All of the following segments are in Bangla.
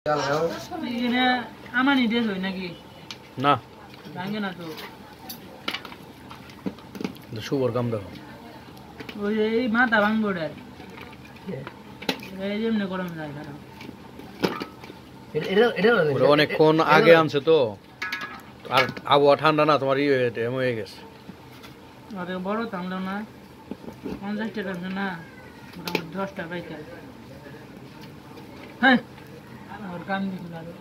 এখানে আমানি ড্রেস হয় নাকি না ভাঙে না তো শুভর কাম দেখো ওই এই মাথা ভাঙবো রে এই যেমনি গরম যায় খারাপ ওরা অনেকক্ষণ আগে আনছে তো আর আবহাওয়া ঠান্ডা না তোমার এমন হয়ে গেছে আরে বড় তামলো না 50 টাকা না মোটামুটি 10 টাকা পাইতে হ্যাঁ और काम भी खुला दो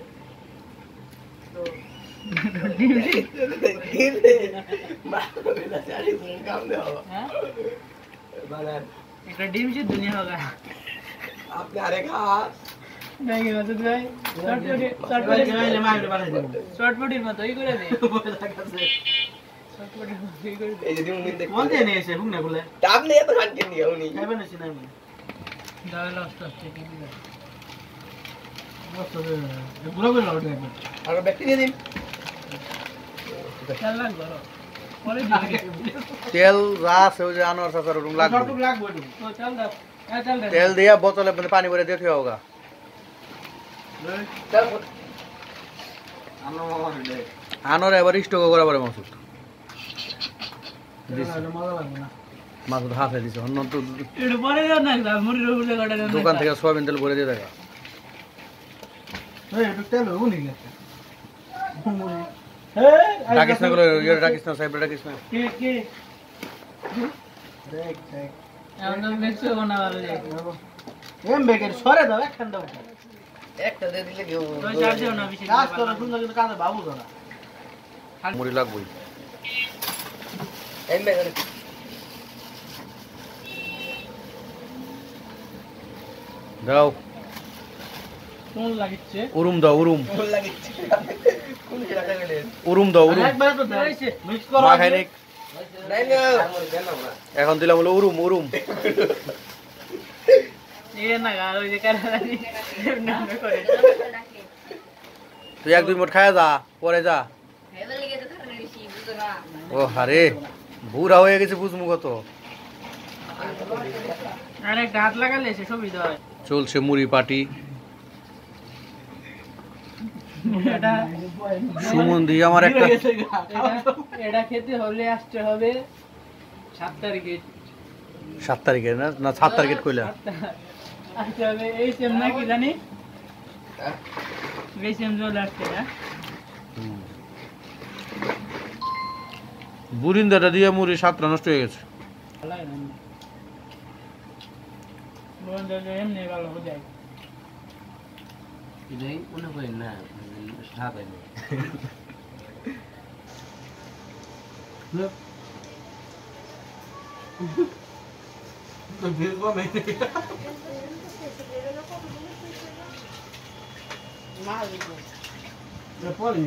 एक डीम से दुनिया होगा आपने अरे खा नहीं क्या तो भाई शॉर्ट फुटेज में तो ही करे दे शॉर्ट फुटेज में ही करे दे ये जो मुंडे कौन से नहीं से भूखने बोले आपने ये तो खान के नहीं होनी काय बने सिनेमा में दाल लास्ट चेकिंग मस्त है पूरा भी लौट गया और व्यक्ति दे दिन चल लग बरो परे তেল যা আছে ওই যে আনোয়ার চাচার রুম লাগবে तो चल दा चल दे তেল দিয়া বোতলে মানে পানি ভরে দিয়ে থিয়া হোগা चल আনোয়ার এবার স্টক করা পারে মাসুদ মজা লাগবে না মাসুদ হাফে দিছে অন্য তো এটা পরে যাও না মুড়ি রুলে কাটা দেন দোকান থেকে সয়াবিন তেল ভরে দিয়ে দেখা এই এটা তেল হউনি গেছে ডাকিস না গুলো ইয়ে ডাকিস না সাহেব ডাকিস না কে দেখ আমরা মিক্স বানাবার যাই এম বেকের সরে দাও একখান দাও একটা দে দিলে কি হবে ওই চার দিও না বেশি কাজ করো সুন্দর কিন্তু কাজে বাবু ধরা মুড়ি লাগবই এম বেকের দাও কোন লাগিচ্ছে উরুম দাও উরুম ফুল লাগিছে কোন কি রাখা গেলে উরুম দাও উরুম একবার তো দাইছে মিক্স করো মা খাই নাই নাই না আমার দেন না এখন দিলাম হলো উরুম উরুম এ না গা ওই যে কারারি না করে তুই এক দুই মোট খায়া যা পরে যা ও হারে বুড়া হয়ে গেছে বুঝমু কত আরে হাত লাগালে সে সুবিধা হয় চলছে মুড়ি পাটি এটা সুমন্দি আমার একটা এটা খেতে হলে আসতে হবে 7 তারিখে 7 তারিখে না না 7 তারিখে কইলা আসতে হবে এই সেম না কি জানি এই সেম চলে আসছে না বুরিন্দাটা দিয়ে মুড়ি 7টা নষ্ট হয়ে গেছে বন্ধ এমনি ভালো হয়ে যায় ইদাই মনে হয় না সাপ আছে তো বিল কমে মাল পড়ে